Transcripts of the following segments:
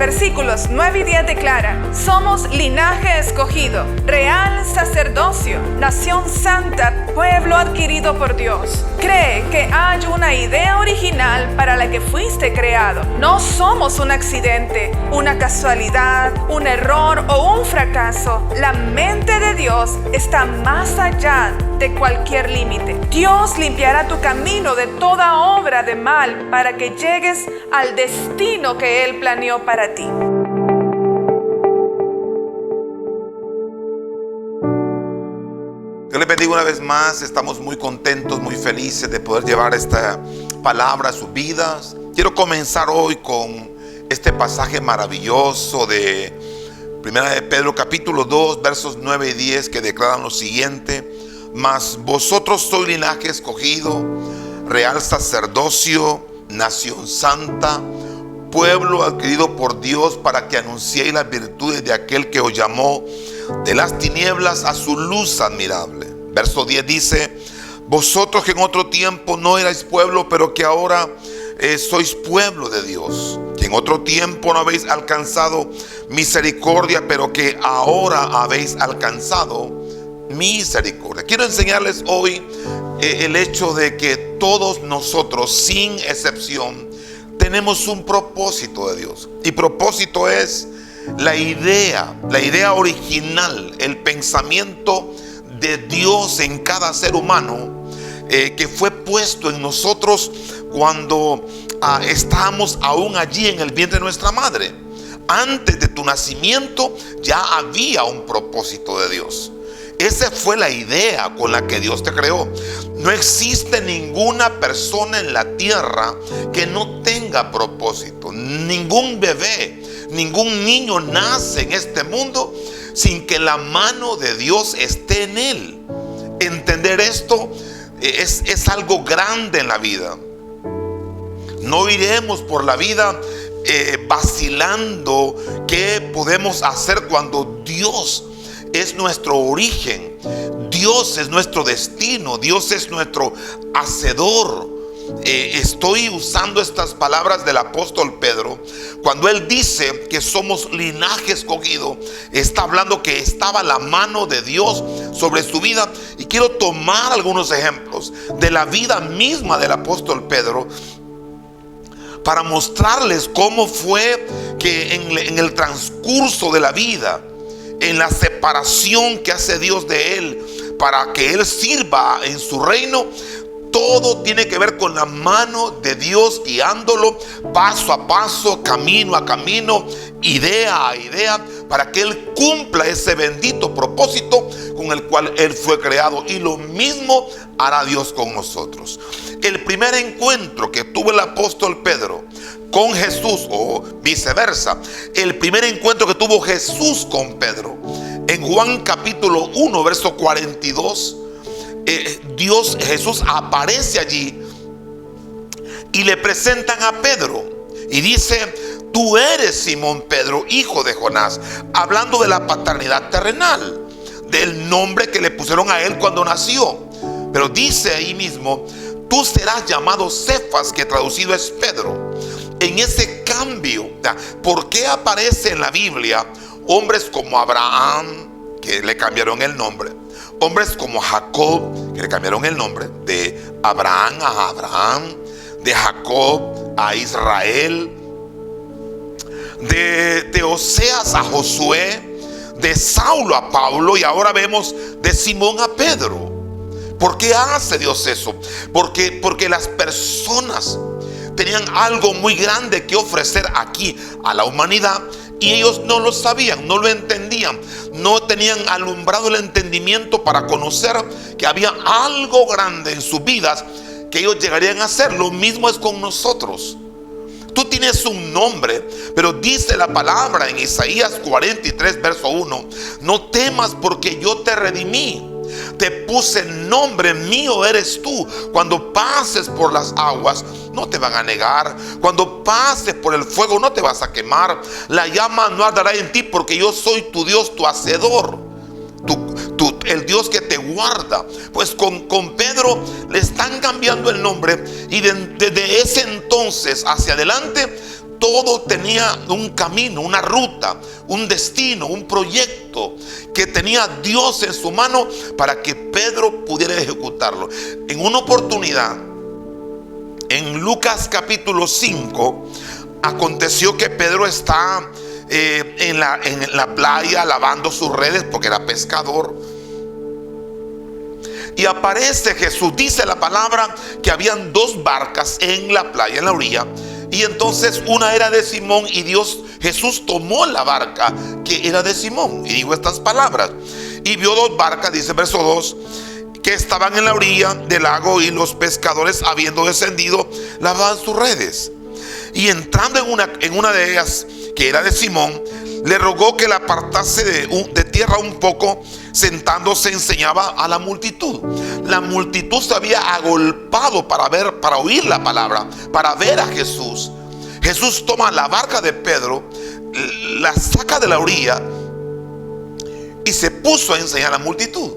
versículos 9 y 10 declara: somos linaje escogido, real sacerdocio, nación santa, pueblo adquirido por Dios. Cree que hay una idea original para la que fuiste creado. No somos un accidente, una casualidad, un error o un fracaso. La mente de Dios está más allá de cualquier límite. Dios limpiará tu camino de toda obra de mal para que llegues al destino que Él planeó para ti. Dios les bendiga una vez más. Estamos muy contentos, muy felices de poder llevar esta palabra a sus vidas. Quiero comenzar hoy con este pasaje maravilloso de Primera de Pedro capítulo 2 versos 9 y 10, que declaran lo siguiente: mas vosotros sois linaje escogido, real sacerdocio, nación santa, pueblo adquirido por Dios, para que anunciéis las virtudes de aquel que os llamó de las tinieblas a su luz admirable. Verso 10 dice: vosotros que en otro tiempo no erais pueblo, pero que ahora sois pueblo de Dios, que en otro tiempo no habéis alcanzado misericordia, pero que ahora habéis alcanzado misericordia. Quiero enseñarles hoy el hecho de que todos nosotros, sin excepción, tenemos un propósito de Dios. Y propósito es la idea original, el pensamiento de Dios en cada ser humano, que fue puesto en nosotros cuando estábamos aún allí en el vientre de nuestra madre. Antes de tu nacimiento ya había un propósito de Dios. Esa fue la idea con la que Dios te creó. No existe ninguna persona en la tierra que no tenga propósito. Ningún bebé, ningún niño nace en este mundo sin que la mano de Dios esté en él. Entender esto es algo grande en la vida. No iremos por la vida vacilando qué podemos hacer cuando Dios es nuestro origen, Dios es nuestro destino, Dios es nuestro hacedor. Estoy usando estas palabras del apóstol Pedro cuando él dice que somos linaje escogido. Está hablando que estaba la mano de Dios sobre su vida, y quiero tomar algunos ejemplos de la vida misma del apóstol Pedro para mostrarles cómo fue que en el transcurso de la vida, en la separación que hace Dios de él para que él sirva en su reino, todo tiene que ver con la mano de Dios guiándolo paso a paso, camino a camino, idea a idea, para que él cumpla ese bendito propósito con el cual él fue creado. Y lo mismo hará Dios con nosotros. El primer encuentro que tuvo el apóstol Pedro con Jesús, o viceversa, el primer encuentro que tuvo Jesús con Pedro, en Juan capítulo 1 verso 42, Jesús aparece allí y le presentan a Pedro y dice: tú eres Simón Pedro, hijo de Jonás, hablando de la paternidad terrenal, del nombre que le pusieron a él cuando nació. Pero dice ahí mismo: tú serás llamado Cefas, que traducido es Pedro. En ese cambio, ¿por qué aparece en la Biblia hombres como Abraham, que le cambiaron el nombre? Hombres como Jacob, que le cambiaron el nombre, de Abraham a Abraham, de Jacob a Israel, de Oseas a Josué, de Saulo a Pablo, y ahora vemos de Simón a Pedro. ¿Por qué hace Dios eso? Porque las personas tenían algo muy grande que ofrecer aquí a la humanidad, y ellos no lo sabían, no lo entendían, no tenían alumbrado el entendimiento para conocer que había algo grande en sus vidas que ellos llegarían a hacer. Lo mismo es con nosotros. Tú tienes un nombre, pero dice la palabra en Isaías 43 verso 1: no temas, porque yo te redimí, te puse nombre, mío eres tú. Cuando pases por las aguas, no te van a negar. Cuando pases por el fuego, no te vas a quemar. La llama no arderá en ti, porque yo soy tu Dios, tu hacedor, el Dios que te guarda. Pues con Pedro le están cambiando el nombre, y desde ese entonces hacia adelante todo tenía un camino, una ruta, un destino, un proyecto que tenía Dios en su mano para que Pedro pudiera ejecutarlo. En una oportunidad, en Lucas capítulo 5, aconteció que Pedro está en la playa lavando sus redes porque era pescador. Y aparece Jesús. Dice la palabra que habían dos barcas en la playa, en la orilla. Y entonces una era de Simón y Jesús tomó la barca que era de Simón. Y dijo estas palabras. Y vio dos barcas, dice verso 2, que estaban en la orilla del lago, y los pescadores, habiendo descendido, lavaban sus redes. Y entrando en una de ellas, que era de Simón, le rogó que la apartase de tierra un poco. Sentándose enseñaba a la multitud. La multitud se había agolpado para oír la palabra, para ver a Jesús. Jesús toma la barca de Pedro, la saca de la orilla y se puso a enseñar a la multitud.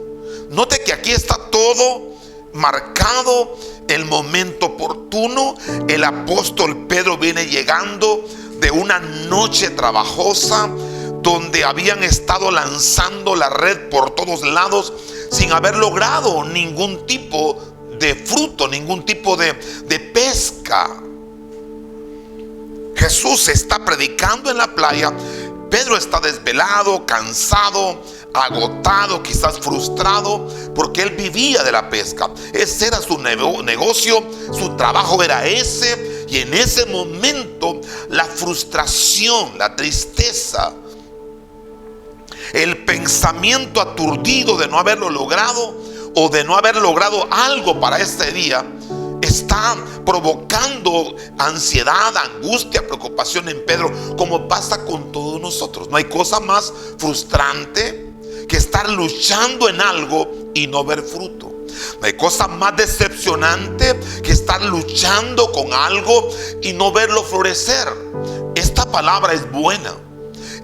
Note que aquí está todo marcado, el momento oportuno. El apóstol Pedro viene llegando de una noche trabajosa, donde habían estado lanzando la red por todos lados sin haber logrado ningún tipo de fruto, ningún tipo de pesca. Jesús está predicando en la playa. Pedro está desvelado, cansado, agotado, quizás frustrado, porque él vivía de la pesca. Ese era su negocio, su trabajo era ese. Y en ese momento la frustración, la tristeza, el pensamiento aturdido de no haberlo logrado, o de no haber logrado algo para este día, está provocando ansiedad, angustia, preocupación en Pedro, como pasa con todos nosotros. No hay cosa más frustrante que estar luchando en algo y no ver fruto. No hay cosa más decepcionante que estar luchando con algo y no verlo florecer. Esta palabra es buena.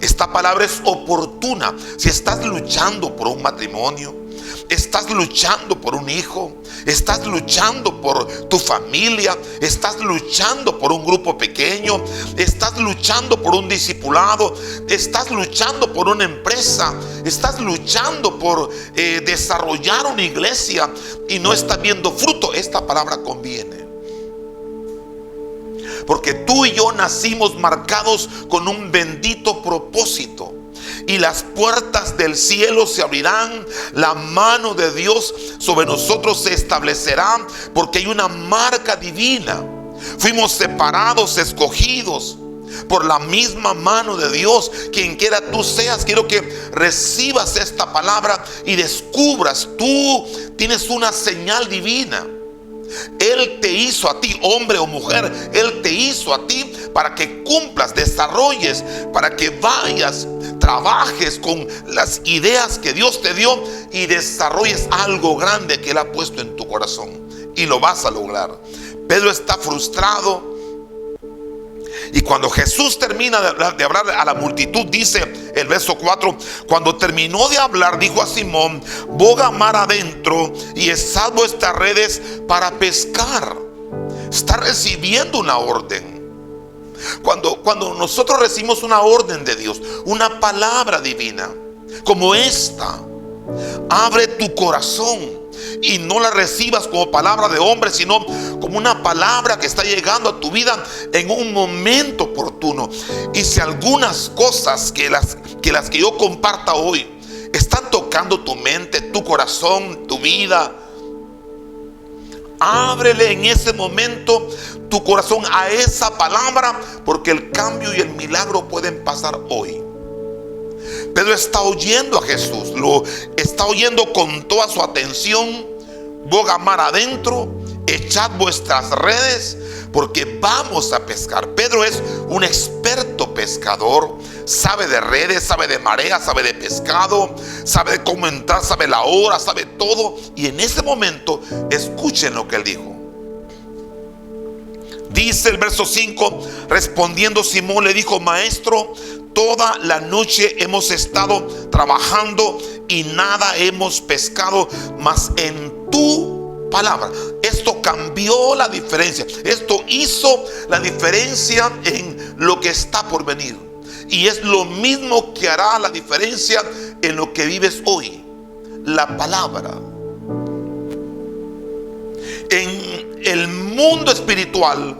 Esta palabra es oportuna. Si estás luchando por un matrimonio, estás luchando por un hijo, estás luchando por tu familia, estás luchando por un grupo pequeño, estás luchando por un discipulado, estás luchando por una empresa, estás luchando por desarrollar una iglesia y no estás viendo fruto, esta palabra conviene. Porque tú y yo nacimos marcados con un bendito propósito. Y las puertas del cielo se abrirán. La mano de Dios sobre nosotros se establecerá. Porque hay una marca divina. Fuimos separados, escogidos por la misma mano de Dios. Quien quiera tú seas, quiero que recibas esta palabra y descubras, tú tienes una señal divina. Él te hizo a ti, hombre o mujer. Él te hizo a ti para que cumplas, desarrolles, para que vayas, trabajes con las ideas que Dios te dio y desarrolles algo grande que Él ha puesto en tu corazón. Y lo vas a lograr. Pedro está frustrado. Y cuando Jesús termina de hablar a la multitud, dice el verso 4, cuando terminó de hablar, dijo a Simón: boga mar adentro y echad vuestras redes para pescar. Está recibiendo una orden. Cuando nosotros recibimos una orden de Dios, una palabra divina como esta, abre tu corazón y no la recibas como palabra de hombre, sino como una palabra que está llegando a tu vida en un momento oportuno. Y si algunas cosas que las que yo comparta hoy están tocando tu mente, tu corazón, tu vida, ábrele en ese momento tu corazón a esa palabra, porque el cambio y el milagro pueden pasar hoy. Pedro está oyendo a Jesús, lo está oyendo con toda su atención. Boga mar adentro, echad vuestras redes, porque vamos a pescar. Pedro es un experto pescador, sabe de redes, sabe de marea, sabe de pescado, sabe de cómo entrar, sabe la hora, sabe todo. Y en ese momento, escuchen lo que él dijo. Dice el verso 5, respondiendo Simón le dijo: maestro, toda la noche hemos estado trabajando y nada hemos pescado, mas en tu palabra. Esto cambió la diferencia. Esto hizo la diferencia en lo que está por venir. Y es lo mismo que hará la diferencia en lo que vives hoy. La palabra. En el mundo espiritual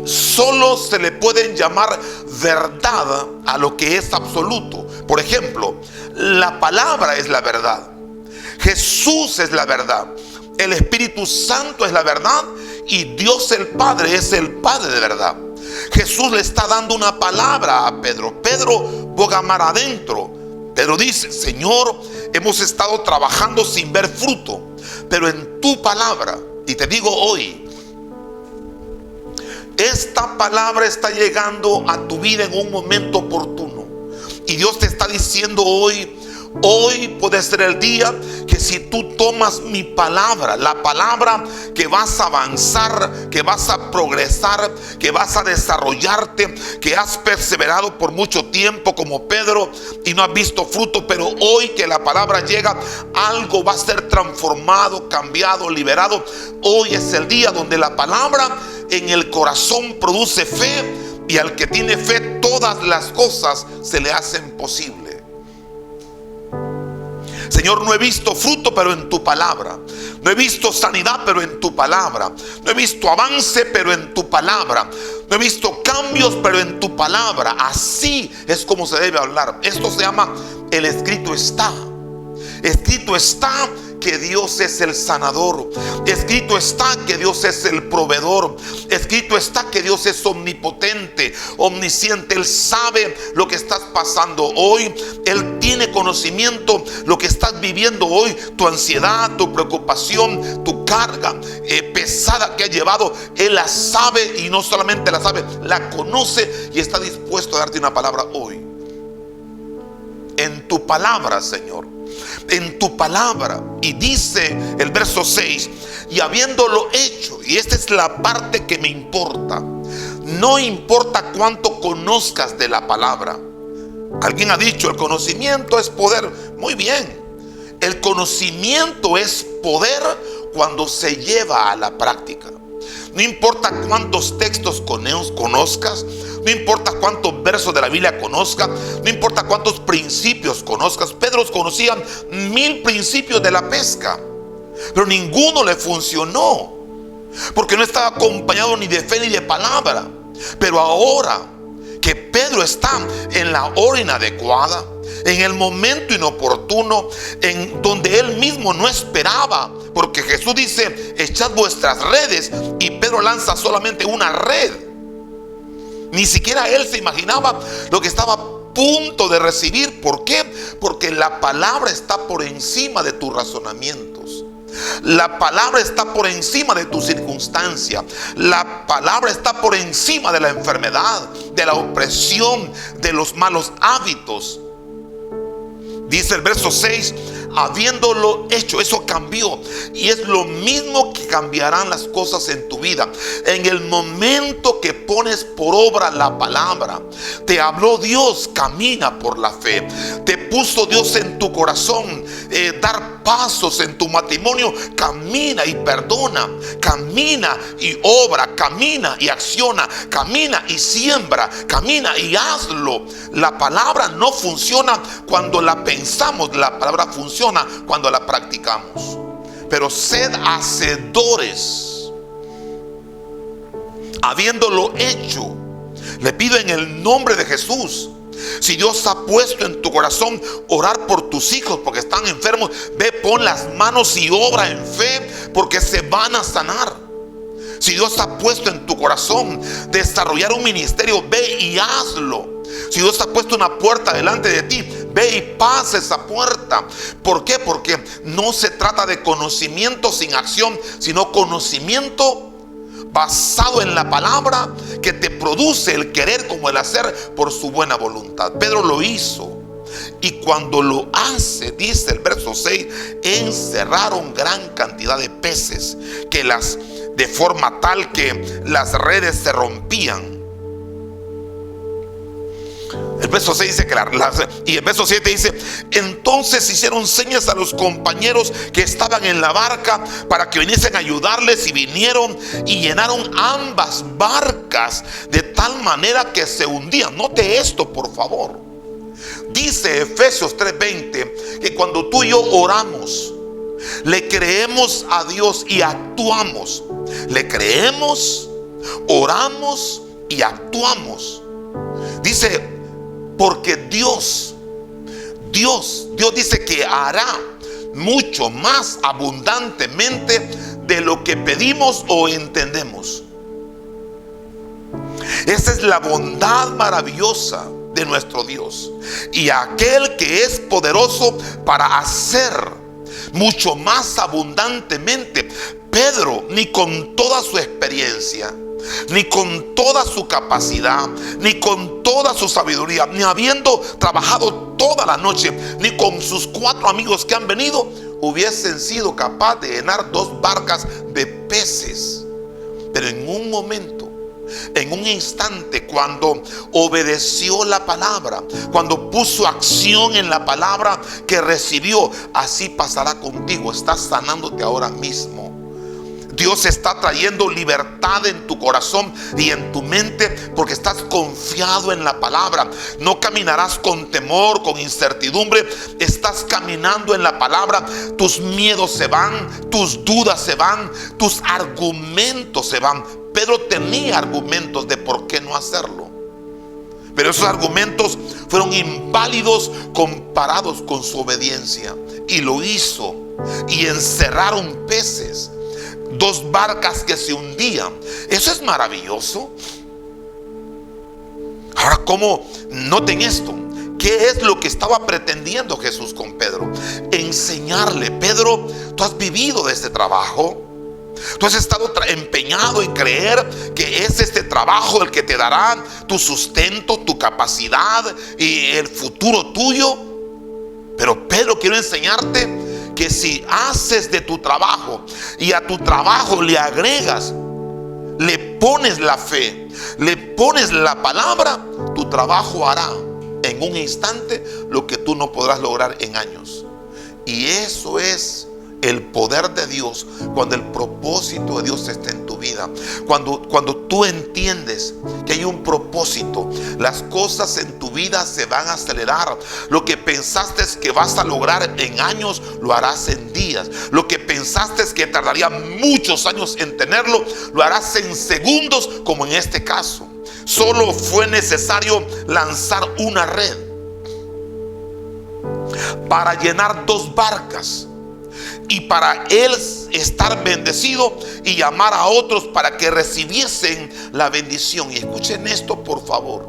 solo se le pueden llamar verdad a lo que es absoluto. Por ejemplo, la palabra es la verdad. Jesús es la verdad. El Espíritu Santo es la verdad. Y Dios el Padre es el Padre de verdad. Jesús le está dando una palabra a Pedro. Pedro, boga mar adentro. Pedro dice: Señor, hemos estado trabajando sin ver fruto, pero en tu palabra. Y te digo hoy, esta palabra está llegando a tu vida en un momento oportuno. Y Dios te está diciendo hoy puede ser el día que si tú tomas mi palabra, la palabra, que vas a avanzar, que vas a progresar, que vas a desarrollarte, que has perseverado por mucho tiempo como Pedro y no has visto fruto, pero hoy que la palabra llega, algo va a ser transformado, cambiado, liberado. Hoy es el día donde la palabra en el corazón produce fe, y al que tiene fe todas las cosas se le hacen posible. Señor, no he visto fruto, pero en tu palabra. No he visto sanidad, pero en tu palabra. No he visto avance, pero en tu palabra. No he visto cambios, pero en tu palabra. Así es como se debe hablar. Esto se llama el escrito está. Escrito está que Dios es el sanador. Escrito está que Dios es el proveedor. Escrito está que Dios es omnipotente, omnisciente. Él sabe lo que estás pasando hoy. Él tiene conocimiento lo que estás viviendo hoy. Tu ansiedad, tu preocupación, tu carga pesada que ha llevado, Él la sabe, y no solamente la sabe, la conoce, y está dispuesto a darte una palabra hoy. En tu palabra, Señor, en tu palabra. Y dice el verso 6: y habiéndolo hecho, y esta es la parte que me importa, no importa cuánto conozcas de la palabra. Alguien ha dicho: el conocimiento es poder. Muy bien, el conocimiento es poder cuando se lleva a la práctica. No importa cuántos textos conozcas, no importa cuántos versos de la Biblia conozcas, no importa cuántos principios conozcas. Pedro conocía 1000 principios de la pesca, pero ninguno le funcionó, porque no estaba acompañado ni de fe ni de palabra. Pero ahora que Pedro está en la hora inadecuada, en el momento inoportuno, en donde él mismo no esperaba, porque Jesús dice: echad vuestras redes, y Pedro lanza solamente una red. Ni siquiera él se imaginaba lo que estaba a punto de recibir. ¿Por qué? Porque la palabra está por encima de tus razonamientos. La palabra está por encima de tu circunstancia. La palabra está por encima de la enfermedad, de la opresión, de los malos hábitos. Dice el verso 6: habiéndolo hecho, eso cambió. Y es lo mismo que cambiarán las cosas en tu vida. En el momento que pones por obra la palabra, te habló Dios, camina por la fe. Te puso Dios en tu corazón dar pasos en tu matrimonio. Camina y perdona, camina y obra, camina y acciona, camina y siembra, camina y hazlo. La palabra no funciona cuando la pensamos, la palabra funciona cuando la practicamos. Pero sed hacedores, habiéndolo hecho. Le pido en el nombre de Jesús, si Dios ha puesto en tu corazón orar por tus hijos porque están enfermos, ve, pon las manos y obra en fe, porque se van a sanar. Si Dios ha puesto en tu corazón desarrollar un ministerio, ve y hazlo. Si Dios ha puesto una puerta delante de ti, ve y pasa esa puerta. ¿Por qué? Porque no se trata de conocimiento sin acción, sino conocimiento basado en la palabra, que te produce el querer como el hacer por su buena voluntad. Pedro lo hizo, y cuando lo hace, dice el verso 6, encerraron gran cantidad de peces, de forma tal que las redes se rompían. El verso 6 dice y el verso 7 dice: entonces hicieron señas a los compañeros que estaban en la barca para que viniesen a ayudarles, y vinieron y llenaron ambas barcas de tal manera que se hundían. Note esto, por favor. Dice Efesios 3:20 que cuando tú y yo oramos, le creemos a Dios y actuamos. Le creemos, oramos y actuamos. Dice, porque Dios dice que hará mucho más abundantemente de lo que pedimos o entendemos. Esa es la bondad maravillosa de nuestro Dios. Y aquel que es poderoso para hacer mucho más abundantemente. Pedro, ni con toda su experiencia, ni con toda su capacidad, ni con toda su sabiduría, ni habiendo trabajado toda la noche, ni con sus 4 amigos que han venido, hubiesen sido capaces de llenar 2 barcas de peces. Pero en un momento, en un instante, cuando obedeció la palabra, cuando puso acción en la palabra que recibió, así pasará contigo. Estás sanándote ahora mismo. Dios está trayendo libertad en tu corazón y en tu mente porque estás confiado en la palabra. No caminarás con temor, con incertidumbre. Estás caminando en la palabra. Tus miedos se van, tus dudas se van, tus argumentos se van. Pedro tenía argumentos de por qué no hacerlo, pero esos argumentos fueron inválidos comparados con su obediencia. Y lo hizo, y encerraron peces, 2 barcas que se hundían. Eso es maravilloso. Ahora, ¿cómo? Noten esto. ¿Qué es lo que estaba pretendiendo Jesús con Pedro? Enseñarle: Pedro, tú has vivido de este trabajo. Tú has estado empeñado en creer que es este trabajo el que te dará tu sustento, tu capacidad y el futuro tuyo. Pero Pedro, quiero enseñarte que si haces de tu trabajo y a tu trabajo le agregas, le pones la fe, le pones la palabra, tu trabajo hará en un instante lo que tú no podrás lograr en años. Y eso es el poder de Dios cuando el propósito de Dios está en tu vida. Cuando tú entiendes que hay un propósito, las cosas en tu vida se van a acelerar. Lo que pensaste que vas a lograr en años, lo harás en días. Lo que pensaste que tardaría muchos años en tenerlo, lo harás en segundos, como en este caso. Solo fue necesario lanzar una red para llenar 2 barcas. Y para él estar bendecido y llamar a otros para que recibiesen la bendición. Y escuchen esto, por favor,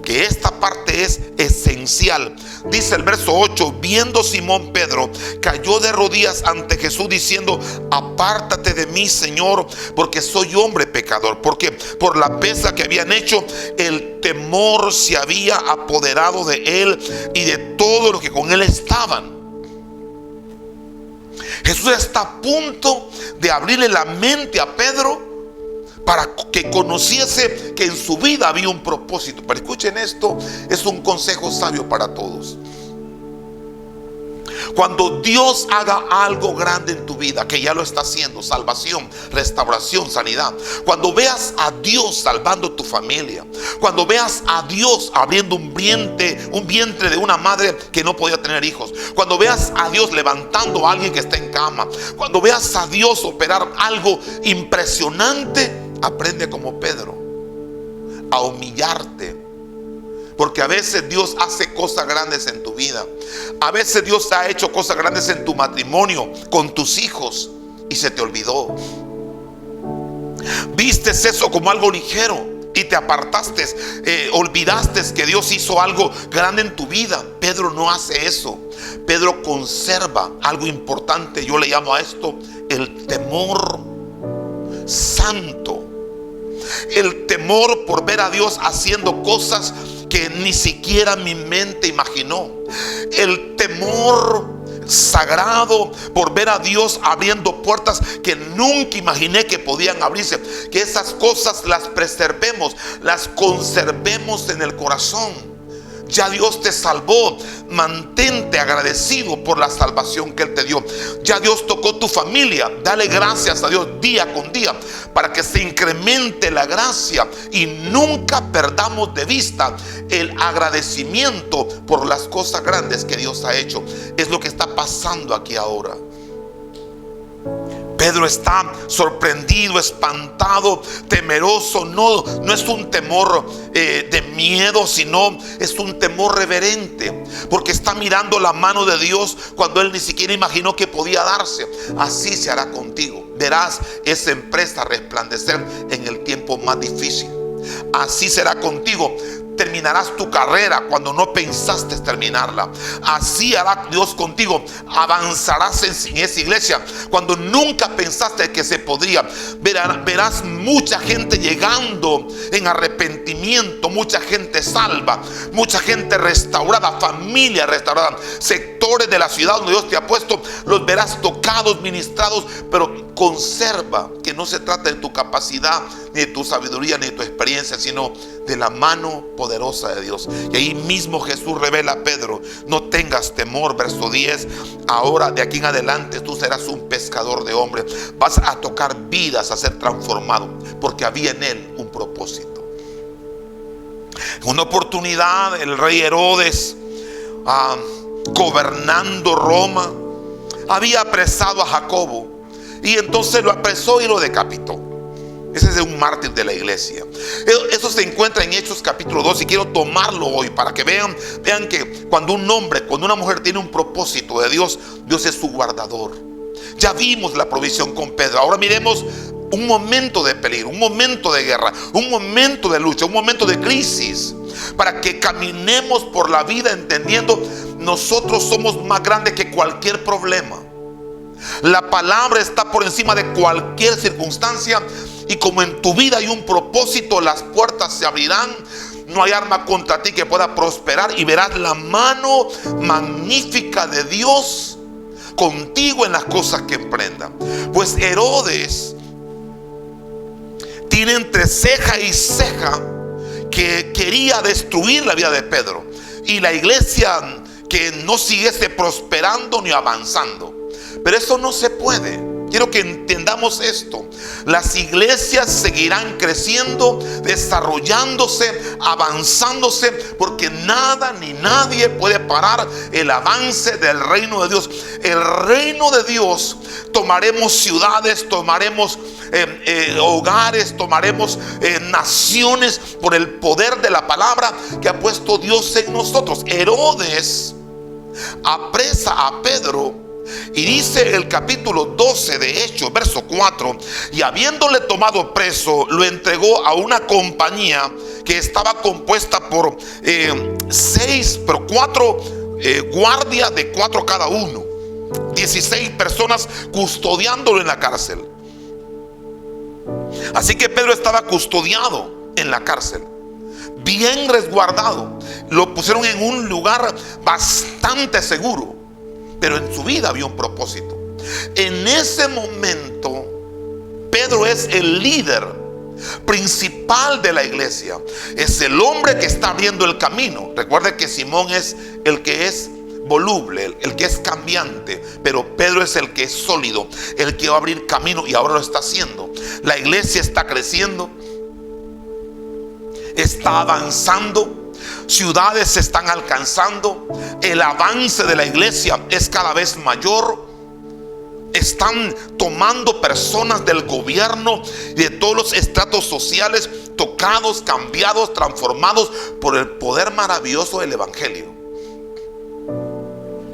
que esta parte es esencial. Dice el verso 8: viendo Simón Pedro, cayó de rodillas ante Jesús diciendo: apártate de mí, Señor, porque soy hombre pecador. Porque por la pesa que habían hecho, el temor se había apoderado de él y de todos los que con él estaban. Jesús está a punto de abrirle la mente a Pedro para que conociese que en su vida había un propósito. Pero escuchen esto, es un consejo sabio para todos. Cuando Dios haga algo grande en tu vida, que ya lo está haciendo, salvación, restauración, sanidad, cuando veas a Dios salvando tu familia, cuando veas a Dios abriendo un vientre de una madre que no podía tener hijos, cuando veas a Dios levantando a alguien que está en cama, cuando veas a Dios operar algo impresionante, aprende como Pedro a humillarte. Porque a veces Dios hace cosas grandes en tu vida. A veces Dios ha hecho cosas grandes en tu matrimonio, con tus hijos, y se te olvidó. Vistes eso como algo ligero y te apartaste, olvidaste que Dios hizo algo grande en tu vida. Pedro no hace eso. Pedro conserva algo importante. Yo le llamo a esto el temor santo. El temor por ver a Dios haciendo cosas que ni siquiera mi mente imaginó. El temor sagrado por ver a Dios abriendo puertas que nunca imaginé que podían abrirse. Que esas cosas las preservemos, las conservemos en el corazón. Ya Dios te salvó. Mantente agradecido por la salvación que Él te dio. Ya Dios tocó tu familia. Dale gracias a Dios día con día para que se incremente la gracia y nunca perdamos de vista el agradecimiento por las cosas grandes que Dios ha hecho. Es lo que está pasando aquí ahora. Pedro está sorprendido, espantado, temeroso. No es un temor de miedo, sino es un temor reverente, porque está mirando la mano de Dios cuando él ni siquiera imaginó que podía darse. Así se hará contigo. Verás esa empresa resplandecer en el tiempo más difícil. Así será contigo. Terminarás tu carrera cuando no pensaste terminarla. Así hará Dios contigo. Avanzarás en esa iglesia cuando nunca pensaste que se podría. Verás mucha gente llegando en arrepentimiento, mucha gente salva, mucha gente restaurada, familia restaurada, sectores de la ciudad donde Dios te ha puesto, los verás tocados, ministrados. Pero conserva que no se trata de tu capacidad, ni de tu sabiduría, ni de tu experiencia, sino de la mano poderosa de Dios. Y ahí mismo Jesús revela a Pedro: no tengas temor, verso 10. Ahora de aquí en adelante tú serás un pescador de hombres. Vas a tocar vidas, a ser transformado, porque había en él un propósito. En una oportunidad el rey Herodes, gobernando Roma, había apresado a Jacobo, y entonces lo apresó y lo decapitó. Ese es un mártir de la iglesia. Eso se encuentra en Hechos capítulo 2, y quiero tomarlo hoy para que vean que cuando un hombre, cuando una mujer tiene un propósito de Dios, Dios es su guardador. Ya vimos la provisión con Pedro. Ahora miremos un momento de peligro, un momento de guerra, un momento de lucha, un momento de crisis, para que caminemos por la vida entendiendo: nosotros somos más grandes que cualquier problema. La palabra está por encima de cualquier circunstancia, y como en tu vida hay un propósito, las puertas se abrirán. No hay arma contra ti que pueda prosperar, y verás la mano magnífica de Dios contigo en las cosas que emprendan. Pues Herodes tiene entre ceja y ceja que quería destruir la vida de Pedro y la iglesia, que no siguiese prosperando ni avanzando. Pero eso no se puede. Quiero que entendamos esto. Las iglesias seguirán creciendo, desarrollándose, avanzándose, porque nada ni nadie puede parar el avance del reino de Dios. El reino de Dios, tomaremos ciudades, tomaremos hogares, tomaremos naciones por el poder de la palabra que ha puesto Dios en nosotros. Herodes apresa a Pedro, y dice el capítulo 12 de Hechos, verso 4: y habiéndole tomado preso, lo entregó a una compañía que estaba compuesta por 4 guardias de 4 cada uno, 16 personas custodiándolo en la cárcel. Así que Pedro estaba custodiado en la cárcel, bien resguardado. Lo pusieron en un lugar bastante seguro, pero en su vida había un propósito. En ese momento Pedro es el líder principal de la iglesia. Es el hombre que está abriendo el camino. Recuerde que Simón es el que es voluble, el que es cambiante, pero Pedro es el que es sólido, el que va a abrir camino, y ahora lo está haciendo. La iglesia está creciendo, está avanzando. Ciudades se están alcanzando. El avance de la iglesia es cada vez mayor. Están tomando personas del gobierno y de todos los estratos sociales, tocados, cambiados, transformados por el poder maravilloso del evangelio.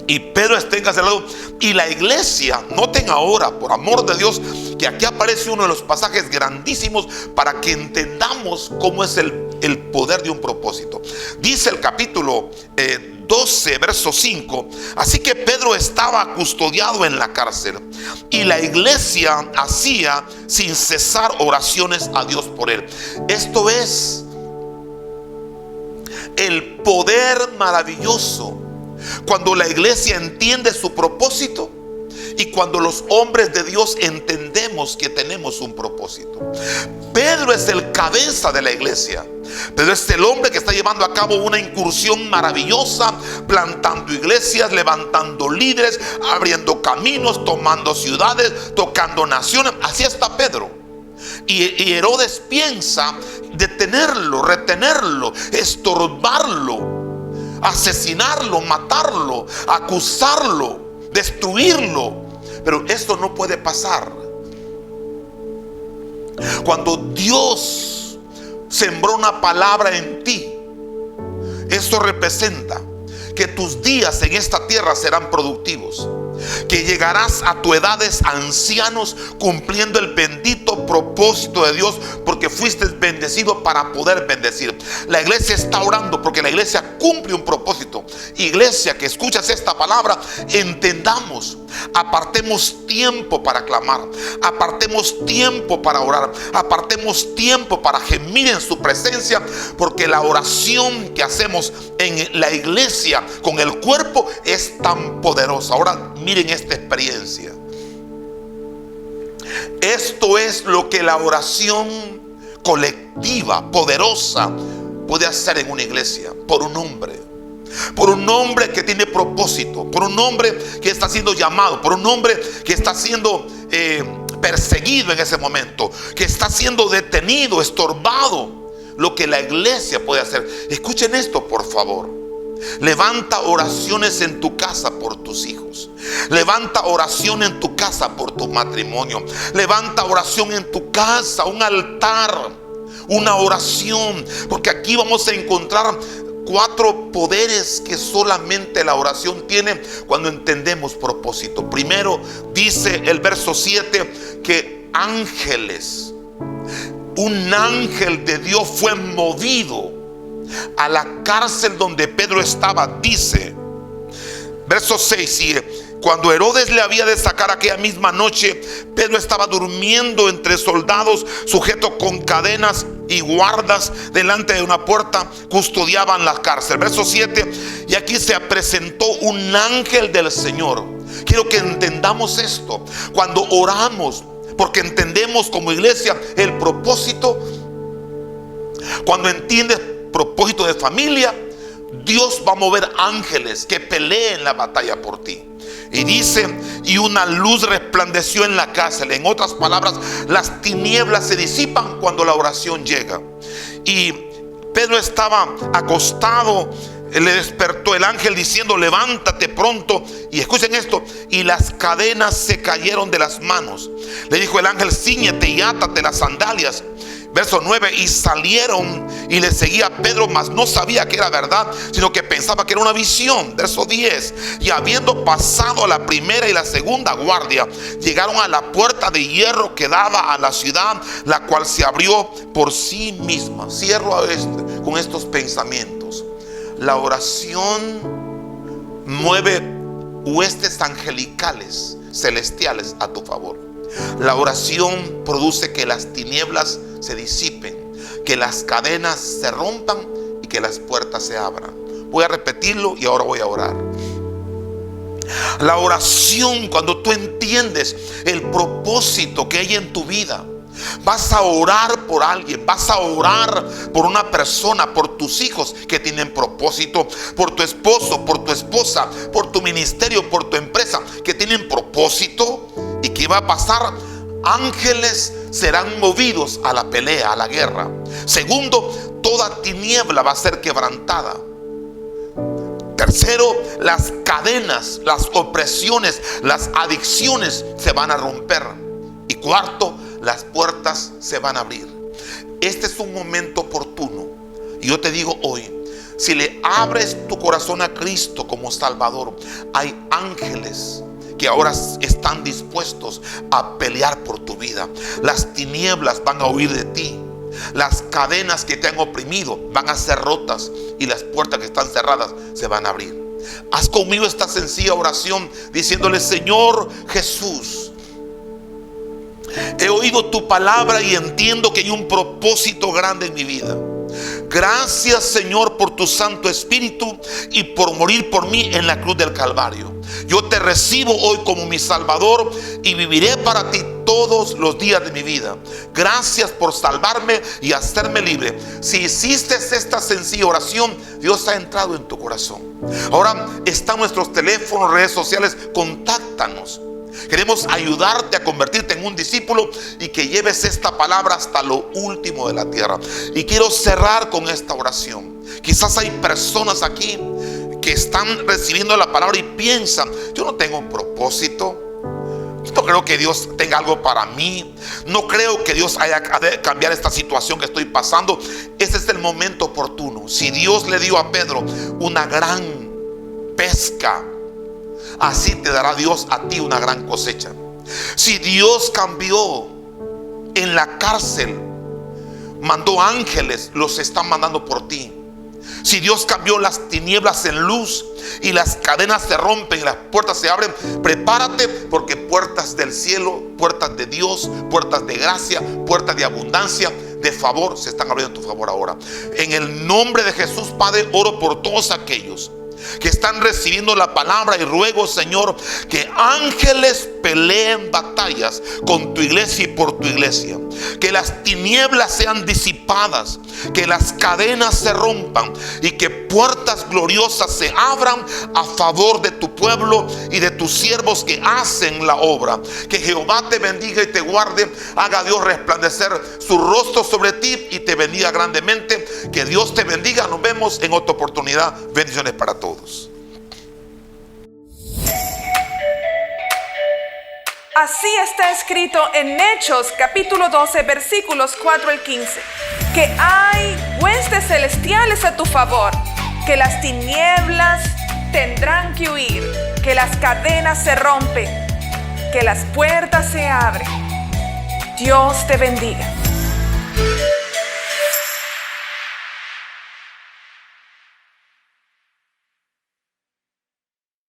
Y Pedro está encarcelado, y la iglesia, noten ahora, por amor de Dios, que aquí aparece uno de los pasajes grandísimos para que entendamos cómo es el poder de un propósito. Dice el capítulo 12, verso 5: así que Pedro estaba custodiado en la cárcel, y la iglesia hacía sin cesar oraciones a Dios por él. Esto es el poder maravilloso cuando la iglesia entiende su propósito y cuando los hombres de Dios entendemos que tenemos un propósito. Pedro es el cabeza de la iglesia. Pedro es el hombre que está llevando a cabo una incursión maravillosa, plantando iglesias, levantando líderes, abriendo caminos, tomando ciudades, tocando naciones. Así está Pedro. Y Herodes piensa detenerlo, retenerlo, estorbarlo, asesinarlo, matarlo, acusarlo, destruirlo. Pero esto no puede pasar. Cuando Dios sembró una palabra en ti, esto representa que tus días en esta tierra serán productivos, que llegarás a tu edades ancianos cumpliendo el bendito propósito de Dios, porque fuiste bendecido para poder bendecir. La iglesia está orando porque la iglesia cumple un propósito. Iglesia que escuchas esta palabra, entendamos, apartemos tiempo para clamar, apartemos tiempo para orar, apartemos tiempo para gemir en su presencia, porque la oración que hacemos en la iglesia con el cuerpo es tan poderosa. Ahora miren esta experiencia. Esto es lo que la oración colectiva, poderosa, puede hacer en una iglesia. Por un hombre que tiene propósito, por un hombre que está siendo llamado, por un hombre que está siendo perseguido en ese momento, que está siendo detenido, estorbado. Lo que la iglesia puede hacer. Escuchen esto, por favor. Levanta oraciones en tu casa por tus hijos. Levanta oración en tu casa por tu matrimonio. Levanta oración en tu casa, un altar, una oración. Porque aquí vamos a encontrar 4 poderes que solamente la oración tiene cuando entendemos propósito. Primero dice el verso 7 que ángeles, un ángel de Dios fue movido a la cárcel donde Pedro estaba. Dice verso 6: y cuando Herodes le había de sacar aquella misma noche, Pedro estaba durmiendo entre soldados, sujeto con cadenas, y guardas delante de una puerta custodiaban la cárcel. Verso 7: y aquí se presentó un ángel del Señor. Quiero que entendamos esto. Cuando oramos, porque entendemos como iglesia el propósito, cuando entiendes propósito de familia, Dios va a mover ángeles que peleen la batalla por ti. Y dice: y una luz resplandeció en la cárcel. En otras palabras, las tinieblas se disipan cuando la oración llega. Y Pedro estaba acostado. Le despertó el ángel diciendo: levántate pronto. Y escuchen esto: y las cadenas se cayeron de las manos. Le dijo el ángel: cíñete y átate las sandalias. Verso 9: y salieron y le seguía Pedro, mas no sabía que era verdad, sino que pensaba que era una visión. Verso 10: y habiendo pasado a la primera y la segunda guardia, llegaron a la puerta de hierro que daba a la ciudad, la cual se abrió por sí misma. Cierro con estos pensamientos. La oración mueve huestes angelicales, celestiales a tu favor. La oración produce que las tinieblas se disipen, que las cadenas se rompan y que las puertas se abran. Voy a repetirlo y ahora voy a orar. La oración, cuando tú entiendes el propósito que hay en tu vida, vas a orar por alguien, vas a orar por una persona, por tus hijos que tienen propósito, por tu esposo, por tu esposa, por tu ministerio, por tu empresa que tienen propósito. ¿Y qué va a pasar? Ángeles serán movidos a la pelea, a la guerra. Segundo, toda tiniebla va a ser quebrantada. Tercero, las cadenas, las opresiones, las adicciones se van a romper. Y cuarto, las puertas se van a abrir. Este es un momento oportuno. Y yo te digo hoy, si le abres tu corazón a Cristo como Salvador, hay ángeles que ahora están dispuestos a pelear por tu vida. Las tinieblas van a huir de ti. Las cadenas que te han oprimido van a ser rotas y las puertas que están cerradas se van a abrir. Haz conmigo esta sencilla oración diciéndole: Señor Jesús, he oído tu palabra y entiendo que hay un propósito grande en mi vida. Gracias, Señor, por tu Santo Espíritu y por morir por mí en la cruz del Calvario. Yo te recibo hoy como mi Salvador y viviré para ti todos los días de mi vida. Gracias por salvarme y hacerme libre. Si hiciste esta sencilla oración, Dios ha entrado en tu corazón. Ahora están nuestros teléfonos, redes sociales. Contáctanos. Queremos ayudarte a convertirte en un discípulo y que lleves esta palabra hasta lo último de la tierra. Y quiero cerrar con esta oración. Quizás hay personas aquí que están recibiendo la palabra y piensan: yo no tengo un propósito, no creo que Dios tenga algo para mí, no creo que Dios haya de cambiar esta situación que estoy pasando. Este es el momento oportuno. Si Dios le dio a Pedro una gran pesca, así te dará Dios a ti una gran cosecha. Si Dios cambió en la cárcel, mandó ángeles, los están mandando por ti. Si Dios cambió las tinieblas en luz y las cadenas se rompen y las puertas se abren, prepárate, porque puertas del cielo, puertas de Dios, puertas de gracia, puertas de abundancia, de favor, se están abriendo en tu favor ahora. En el nombre de Jesús, Padre, oro por todos aquellos que están recibiendo la palabra y ruego, Señor, que ángeles peleen batallas con tu iglesia y por tu iglesia. Que las tinieblas sean disipadas, que las cadenas se rompan y que puertas gloriosas se abran a favor de tu pueblo y de tus siervos que hacen la obra. Que Jehová te bendiga y te guarde, haga Dios resplandecer su rostro sobre ti y te bendiga grandemente. Que Dios te bendiga. Nos vemos en otra oportunidad. Bendiciones para todos. Así está escrito en Hechos capítulo 12 versículos 4 al 15, que hay huestes celestiales a tu favor, que las tinieblas tendrán que huir, que las cadenas se rompen, que las puertas se abren. Dios te bendiga.